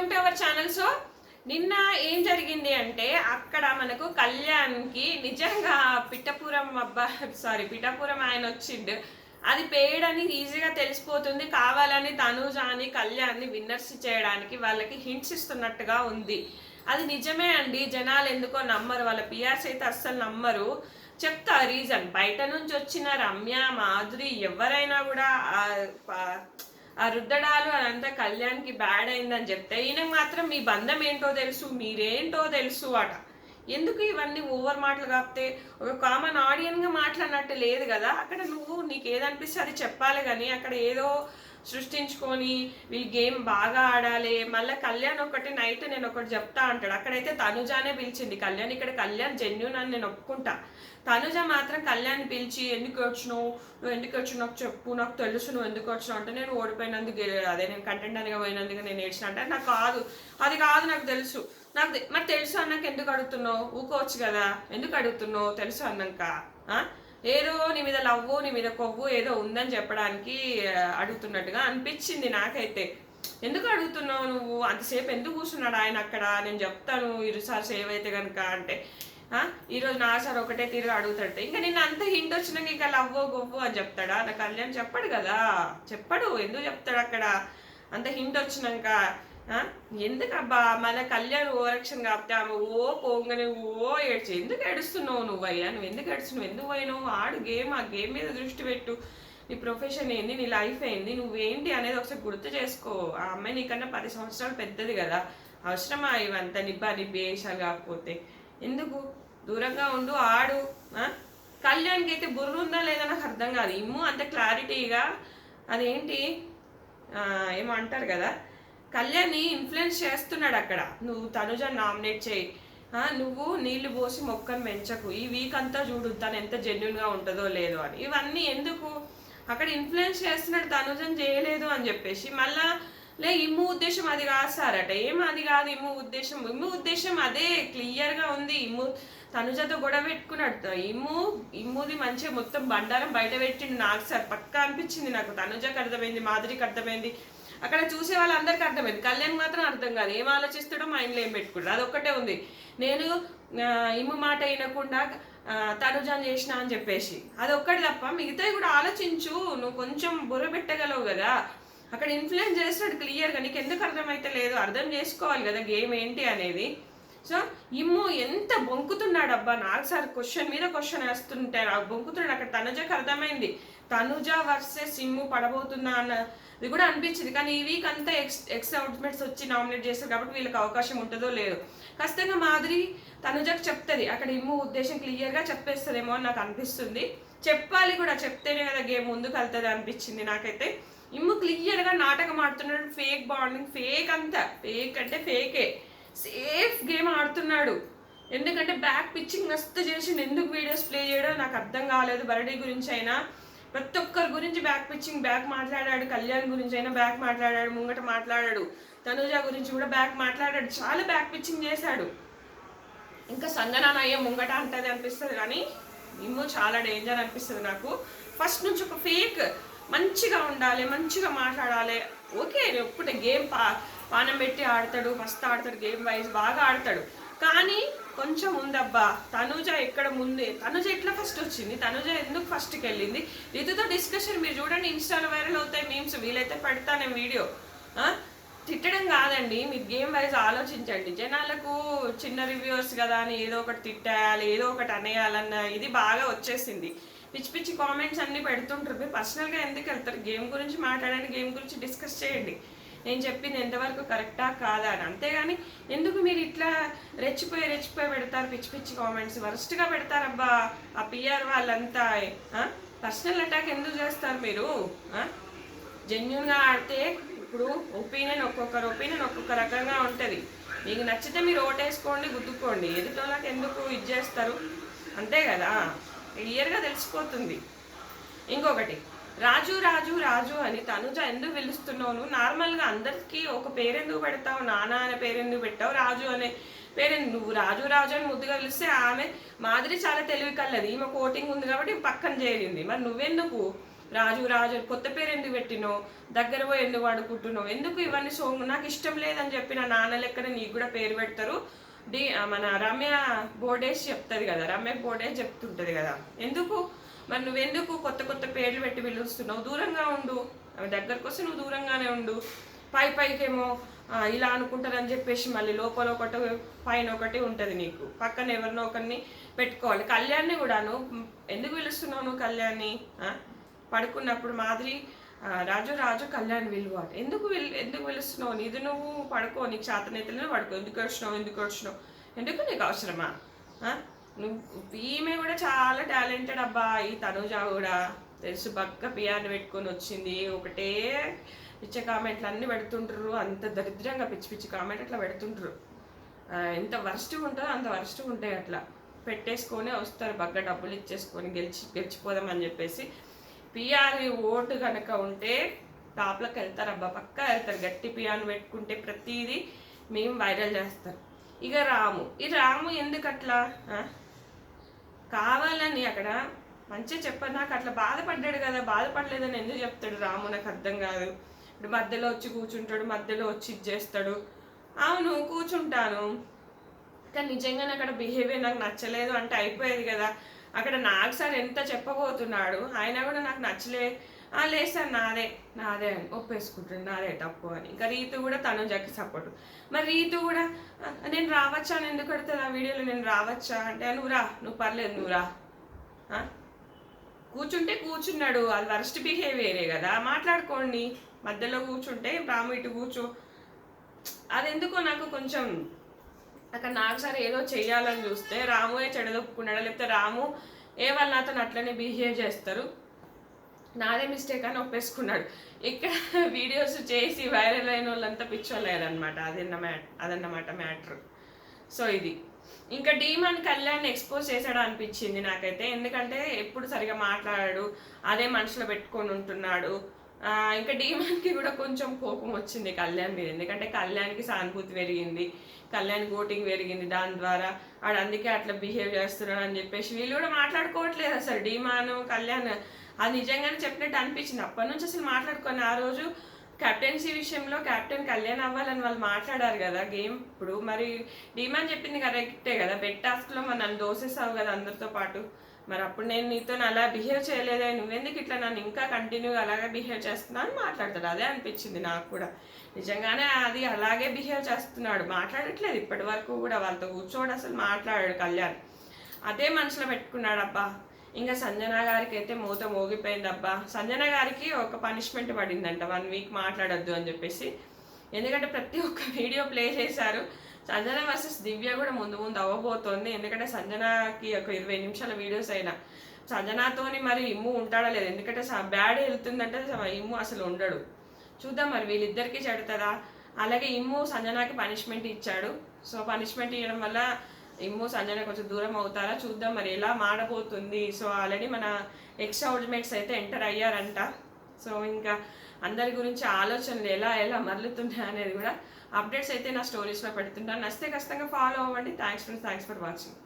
Welcome to our channel. So నిన్న ఏం జరిగింది అంటే అక్కడ మనకు కళ్యాణ్కి నిజంగా పిఠాపురం ఆయన వచ్చిండు. అది పేడ్ అని ఈజీగా తెలిసిపోతుంది. కావాలని తనుజాని కళ్యాణ్ని విన్నర్స్ చేయడానికి వాళ్ళకి హింట్స్ ఇస్తున్నట్టుగా ఉంది. అది నిజమే అండి. జనాలు ఎందుకో నమ్మరు, వాళ్ళ పిఆర్స్ అయితే అస్సలు నమ్మరు. చెప్తా రీజన్. బయట నుంచి వచ్చిన రమ్య, మాధురి ఎవరైనా కూడా ఆ రుద్దడాలు అదంతా కళ్యాణ్కి బ్యాడ్ అయిందని చెప్తే ఈయనకు మాత్రం మీ బంధం ఏంటో తెలుసు, మీరేంటో తెలుసు అట. ఎందుకు ఇవన్నీ ఓవర్ మాటలు కాకపోతే ఒక కామన్ ఆడియన్గా మాట్లాడినట్టు లేదు కదా. అక్కడ నువ్వు నీకు ఏదనిపిస్తే అది చెప్పాలి కానీ అక్కడ ఏదో సృష్టించుకొని వీళ్ళు గేమ్ బాగా ఆడాలి. మళ్ళీ కళ్యాణ్ ఒకటి నైట్ నేను ఒకటి చెప్తా అంటాడు. అక్కడైతే తనుజానే పిలిచింది కళ్యాణ్. ఇక్కడ కళ్యాణ్ జెన్యూన్ అని నేను ఒప్పుకుంటా. తనుజ మాత్రం కళ్యాణ్ పిలిచి ఎందుకు వచ్చినావు, నువ్వు ఎందుకు వచ్చి నాకు చెప్పు, నాకు తెలుసు నువ్వు ఎందుకు వచ్చినావు అంటే నేను ఓడిపోయినందుకు అదే నేను కంటెంటర్గా పోయినందుకు నేను ఏడ్చిన అంటే నాకు అది కాదు నాకు తెలుసు. మరి తెలుసు అన్నాక ఎందుకు అడుగుతున్నావు? ఊకోవచ్చు కదా, ఎందుకు అడుగుతున్నావు తెలుసు అన్నాక? ఏదో నీ మీద లవ్వు, నీ మీద కొవ్వు ఏదో ఉందని చెప్పడానికి అడుగుతున్నట్టుగా అనిపించింది నాకైతే. ఎందుకు అడుగుతున్నావు నువ్వు? అంతసేపు ఎందుకు కూర్చున్నాడు ఆయన అక్కడ? నేను చెప్తాను ఇరుసారి సేవ్ అయితే కనుక అంటే ఈరోజు నా సార్ ఒకటే తీరుగా అడుగుతాడు. ఇంకా నిన్న అంత హింట్ వచ్చినాక ఇంకా లవ్వో గొవ్వు అని చెప్తాడా? నా కళ్యాణ్ చెప్పాడు కదా, చెప్పడు. ఎందుకు చెప్తాడు అక్కడ అంత హింట్ వచ్చినాక? ఎందుకబ్బా మన కళ్యాణ్ ఓవరాక్షన్ కాకపోతే ఆమె ఓ పోంగనే ఓ ఏడ్చి ఎందుకు ఏడుస్తున్నావు నువ్వు? అయ్యా నువ్వు ఎందుకు ఏడుస్తున్నావు? ఎందుకు పోయినావు? ఆడు గేమ్, ఆ గేమ్ మీద దృష్టి పెట్టు. నీ ప్రొఫెషన్ ఏంది, నీ లైఫ్ ఏంది, నువ్వేంటి అనేది ఒకసారి గుర్తు చేసుకో. ఆ అమ్మాయి నీకన్నా 10 సంవత్సరాలు పెద్దది కదా. అవసరమా ఇవంతా నిబ్బేషాలు? కాకపోతే ఎందుకు దూరంగా ఉండు, ఆడు. కళ్యాణ్కి అయితే బుర్ర ఉందా లేదా నాకు అర్థం కాదు. ఇమ్ము అంత క్లారిటీగా అదేంటి ఏమో అంటారు కదా, కళ్యాణ్ని ఇన్ఫ్లుయెన్స్ చేస్తున్నాడు అక్కడ. నువ్వు తనుజ నామినేట్ చేయి, నువ్వు నీళ్లు పోసి మొక్కను పెంచకు, ఈ వీక్ అంతా చూడు తను ఎంత జెన్యున్గా ఉంటుందో లేదో అని. ఇవన్నీ ఎందుకు అక్కడ ఇన్ఫ్లుయెన్స్ చేస్తున్నాడు తనుజని చేయలేదు అని చెప్పేసి. మళ్ళా ఇమ్ము ఉద్దేశం అది కాదు సార్ అట. ఏం అది కాదు ఇమ్ము ఉద్దేశం అదే క్లియర్గా ఉంది. ఇమ్ము తనుజతో గొడవ పెట్టుకున్నాడు. ఇమ్ముది మంచిగా మొత్తం బండారం బయట పెట్టిండు నాకు సార్ పక్కా అనిపించింది. నాకు తనుజకు అర్థమైంది, మాధురికి అర్థమైంది, అక్కడ చూసే వాళ్ళందరికీ అర్థమైంది. కళ్యాణ్ మాత్రం అర్థం కాదు. ఏం ఆలోచిస్తాడో మైండ్లో ఏం పెట్టుకుంటాడు అదొక్కటే ఉంది. నేను ఇమ్ము మాట వినకుండా తనుజాన్ చేసిన అని చెప్పేసి అదొక్కటి తప్ప మిగతాయి కూడా ఆలోచించు. నువ్వు కొంచెం బుర్ర పెట్టగలవు కదా. అక్కడ ఇన్ఫ్లుయెన్స్ చేస్తాడు క్లియర్గా. నీకు ఎందుకు అర్థమైతే లేదు? అర్థం చేసుకోవాలి కదా గేమ్ ఏంటి అనేది. సో ఇమ్ము ఎంత బొంకుతున్నాడు అబ్బా. నాకు సార్ క్వశ్చన్ మీద క్వశ్చన్ వేస్తుంటే నాకు బొంకుతున్నాడు. అక్కడ తనుజకు అర్థమైంది తనుజ వర్సెస్ ఇమ్ము పడబోతుందా అన్నది కూడా అనిపించింది. కానీ ఈ వీక్ అంతా ఎక్స్ అవుట్మెట్స్ వచ్చి నామినేట్ చేస్తారు కాబట్టి వీళ్ళకి అవకాశం ఉంటుందో లేదో. ఖచ్చితంగా మాధురి తనుజకు చెప్తుంది. అక్కడ ఇమ్ము ఉద్దేశం క్లియర్గా చెప్పేస్తుందేమో అని నాకు అనిపిస్తుంది. చెప్పాలి కూడా, చెప్తేనే కదా గేమ్ ముందుకు వెళ్తుంది అనిపించింది నాకైతే. ఇమ్ము క్లియర్గా నాటకం ఆడుతున్నాడు. ఫేక్ బాండింగ్, ఫేక్ అంతా ఫేక్ అంటే ఫేకే. సేఫ్ గేమ్ ఆడుతున్నాడు. ఎందుకంటే బ్యాక్ పిచ్చింగ్ మస్తు చేసి ఎందుకు వీడియోస్ ప్లే చేయడం నాకు అర్థం కాలేదు. బర్త్డే గురించి అయినా ప్రతి ఒక్కరి గురించి బ్యాక్ పిచ్చింగ్, బ్యాక్ మాట్లాడాడు. కళ్యాణ్ గురించి అయినా బ్యాక్ మాట్లాడాడు, ముంగట మాట్లాడాడు. తనుజ గురించి కూడా బ్యాక్ మాట్లాడాడు. చాలా బ్యాక్ పిచ్చింగ్ చేశాడు. ఇంకా సంగనానయ్య ముంగట అంటది అనిపిస్తుంది కానీ ఇమ్ము చాలా డేంజర్ అనిపిస్తుంది నాకు. ఫస్ట్ నుంచి ఒక ఫేక్ మంచిగా ఉండాలి, మంచిగా మాట్లాడాలి. ఓకే ఒక్కటే గేమ్ పానం పెట్టి ఆడతాడు, మస్తు ఆడతాడు, గేమ్ వైజ్ బాగా ఆడతాడు. కానీ కొంచెం ఉందబ్బా. తనుజ ఎక్కడ ముందే, తనుజ ఎట్లా ఫస్ట్ వచ్చింది, తనుజ ఎందుకు ఫస్ట్కి వెళ్ళింది? రితుతో డిస్కషన్ మీరు చూడండి, ఇన్స్టాలో వైరల్ అవుతాయి మీమ్స్. వీలైతే పెడతా నేను వీడియో. తిట్టడం కాదండి, మీరు గేమ్ వైజ్ ఆలోచించండి. జనాలకు చిన్న రివ్యూవర్స్ కదా అని ఏదో ఒకటి తిట్టేయాలి, ఏదో ఒకటి అనేయాలన్న ఇది బాగా వచ్చేసింది. పిచ్చి పిచ్చి కామెంట్స్ అన్నీ పెడుతుంటారు. మీరు పర్సనల్గా ఎందుకు వెళ్తారు? గేమ్ గురించి మాట్లాడండి, గేమ్ గురించి డిస్కస్ చేయండి. నేను చెప్పింది ఎంతవరకు కరెక్టా కాదా అని. అంతేగాని ఎందుకు మీరు ఇట్లా రెచ్చిపోయి పెడతారు పిచ్చి పిచ్చి కామెంట్స్? వరస్ట్గా పెడతారబ్బా ఆ పిఆర్ వాళ్ళంతా. పర్సనల్ అటాక్ ఎందుకు చేస్తారు మీరు? జెన్యున్గా ఆడితే ఇప్పుడు ఒక్కొక్కరి ఒపీనియన్ ఒక్కొక్క రకంగా ఉంటుంది. మీకు నచ్చితే మీరు ఓటేసుకోండి, గుద్దుకోండి. ఎదుటోళ్ళకి ఎందుకు ఇది చేస్తారు? అంతే కదా, క్లియర్గా తెలిసిపోతుంది. ఇంకొకటి, రాజు రాజు రాజు అని తనుజ ఎందుకు పిలుస్తున్నావు? నార్మల్గా అందరికీ ఒక పేరెందుకు పెడతావు? నాన్న అనే పేరెందుకు పెట్టావు? రాజు అనే పేరెందుకు? నువ్వు రాజు రాజు అని ముద్దుగా పిలిస్తే ఆమె మాదిరి చాలా తెలివి కల్లది. ఈమె కోటింగ్ ఉంది కాబట్టి పక్కన చేరింది. మరి నువ్వెందుకు రాజు రాజు కొత్త పేరు ఎందుకు పెట్టినో, దగ్గర పోయి ఎందుకు వాడుకుంటున్నావు, ఎందుకు ఇవన్నీ సోంగ్ నాకు ఇష్టం లేదని చెప్పి నా నాన్న లెక్కన నీకు కూడా పేరు పెడతారు. మన రమ్య బోర్డేసి చెప్తుంది కదా, రమ్య బోర్డేసి చెప్తుంటుంది కదా, ఎందుకు మరి నువ్వెందుకు కొత్త కొత్త పేర్లు పెట్టి పిలుస్తున్నావు? దూరంగా ఉండు, ఆమె దగ్గరకు వస్తే నువ్వు దూరంగానే ఉండు. పైకేమో ఇలా అనుకుంటారని చెప్పేసి మళ్ళీ లోపల ఒకటి పైన ఒకటి ఉంటుంది, నీకు పక్కన ఎవరినో ఒకరిని పెట్టుకోవాలి. కళ్యాణ్ని కూడాను ఎందుకు పిలుస్తున్నావు నువ్వు? కళ్యాణ్ని పడుకున్నప్పుడు మాదిరి రాజు రాజు కళ్యాణ్ విలువ ఎందుకు పిలుస్తున్నావు? నీది నువ్వు పడుకో, నీకు చేతనైతేనే పడుకో. ఎందుకు వచ్చినావు ఎందుకు నీకు అవసరమా? నువ్వు ఈమె కూడా చాలా టాలెంటెడ్ అబ్బా, ఈ తనుజ కూడా తెలుసు, బక్క పియాన్ని పెట్టుకొని వచ్చింది. ఒకటే పిచ్చ కామెంట్లు అన్నీ పెడుతుంటారు, అంత దరిద్రంగా పిచ్చి పిచ్చి కామెంట్ అట్లా పెడుతుంటారు. ఎంత వరస్ట్గా ఉంటుందో అంత వరస్ట్గా ఉంటాయి. అట్లా పెట్టేసుకొని వస్తారు, బగ్గ డబ్బులు ఇచ్చేసుకొని గెలిచిపోదామని చెప్పేసి. పిఆర్ ఓటు కనుక ఉంటే టాప్లోకి వెళ్తారు అబ్బా, పక్కా వెళ్తారు. గట్టి పిఆర్ని పెట్టుకుంటే ప్రతిదీ మేము వైరల్ చేస్తారు. ఇక ఈ రాము ఎందుకు అట్లా కావాలని అక్కడ మంచిగా చెప్పారు. నాకు అట్లా బాధపడ్డాడు కదా, బాధపడలేదని ఎందుకు చెప్తాడు రాము? నాకు అర్థం కాదు. ఇప్పుడు మధ్యలో వచ్చి కూర్చుంటాడు, మధ్యలో వచ్చి ఇచ్చేస్తాడు. అవును కూర్చుంటాను, కానీ నిజంగానే అక్కడ బిహేవియర్ నాకు నచ్చలేదు అంటే అయిపోయేది కదా. అక్కడ నాకు సార్ ఎంత చెప్పబోతున్నాడు, ఆయన కూడా నాకు నచ్చలే, లేదు సార్ నాదే అని ఒప్పేసుకుంటాడు, నాదే తప్పు అని. ఇంకా రీతు కూడా తనుజకి సపోర్ట్. మరి రీతు కూడా నేను రావచ్చా అని ఎందుకు అడుగుతుంది ఆ వీడియోలో, నేను రావచ్చా అంటే నువ్వు పర్లేదు నువ్వు రా. కూర్చుంటే కూర్చున్నాడు, అది వరస్ట్ బిహేవియరే కదా, మాట్లాడుకోండి. మధ్యలో కూర్చుంటే రాము ఇటు కూర్చో, అది ఎందుకో నాకు కొంచెం అక్కడ నాకు సరే ఏదో చెయ్యాలని చూస్తే రాముయే చెడదొప్పుకున్నాడు, లేకపోతే రాము వాళ్ళు నాతో అట్లనే బిహేవ్ చేస్తారు, నాదే మిస్టేక్ అని ఒప్పేసుకున్నాడు. ఇక్కడ వీడియోస్ చేసి వైరల్ అయిన వాళ్ళంతా పిచ్చోలేరనమాట. అదన్నమాట మ్యాటర్. సో ఇది ఇంకా డీమాన్ కళ్యాణ్ ఎక్స్పోజ్ చేశాడు అనిపించింది నాకైతే. ఎందుకంటే ఎప్పుడు సరిగా మాట్లాడాడు, అదే మనసులో పెట్టుకొని ఉంటున్నాడు. ఇంకా డీమాన్కి కూడా కొంచెం కోపం వచ్చింది కళ్యాణ్ మీద, ఎందుకంటే కళ్యాణ్కి సానుభూతి పెరిగింది, కళ్యాణ్ ఓటింగ్ పెరిగింది, దాని ద్వారా వాడు అందుకే అట్లా బిహేవ్ చేస్తున్నాడు అని చెప్పేసి వీళ్ళు కూడా మాట్లాడుకోవట్లేదు అసలు. డీమాన్ కళ్యాణ్ అది నిజంగానే చెప్పినట్టు అనిపించింది. అప్పటి నుంచి అసలు మాట్లాడుకొని ఆ రోజు కెప్టెన్సీ విషయంలో కెప్టెన్ కళ్యాణ్ అవ్వాలని వాళ్ళు మాట్లాడారు కదా గేమ్. ఇప్పుడు మరి డీమాన్ చెప్పింది కరెక్టే కదా, బెట్ టాస్క్లో మరి నన్ను దోసేసావు కదా అందరితో పాటు, మరి అప్పుడు నేను నీతో అలా బిహేవ్ చేయలేదే, నువ్వెందుకు ఇట్లా నన్ను ఇంకా కంటిన్యూగా అలాగే బిహేవ్ చేస్తున్నా అని మాట్లాడతాడు. అదే అనిపించింది నాకు కూడా, నిజంగానే అది అలాగే బిహేవ్ చేస్తున్నాడు, మాట్లాడట్లేదు ఇప్పటి వరకు కూడా. వాళ్ళతో కూర్చోడు, అసలు మాట్లాడాడు కళ్యాణ్, అదే మనసులో పెట్టుకున్నాడు. అబ్బా ఇంకా సంజన గారికి అయితే మూత మోగిపోయింది అబ్బా. సంజన గారికి ఒక పనిష్మెంట్ పడిందంట, 1 వీక్ మాట్లాడొద్దు అని చెప్పేసి. ఎందుకంటే ప్రతి ఒక్క వీడియో ప్లే చేశారు. సంజన వర్సెస్ దివ్య కూడా ముందు అవ్వబోతోంది. ఎందుకంటే సంజనకి ఒక 20 నిమిషాల వీడియోస్ అయినా సంజనతోని మరి ఇమ్ము ఉంటాడా లేదు, ఎందుకంటే బ్యాడ్ వెళ్తుందంటే ఇమ్ము అసలు ఉండడు. చూద్దాం మరి వీళ్ళిద్దరికీ చెడుతుందా. అలాగే ఇమ్ము సంజనకి పనిష్మెంట్ ఇచ్చాడు. సో పనిష్మెంట్ ఇవ్వడం వల్ల ఇమ్ము సంజన కొంచెం దూరం అవుతారా చూద్దాం మరి ఎలా మాడబోతుంది. సో ఆల్రెడీ మన ఎక్స్ హౌస్మేట్స్ అయితే ఎంటర్ అయ్యారంట. సో ఇంకా అందరి గురించి ఆలోచనలు ఎలా మరలుతున్నాయి అనేది కూడా అప్డేట్స్ అయితే నా స్టోరీస్లో పెడుతుంటాను. నచ్చితే ఖచ్చితంగా ఫాలో అవ్వండి. Thanks for watching.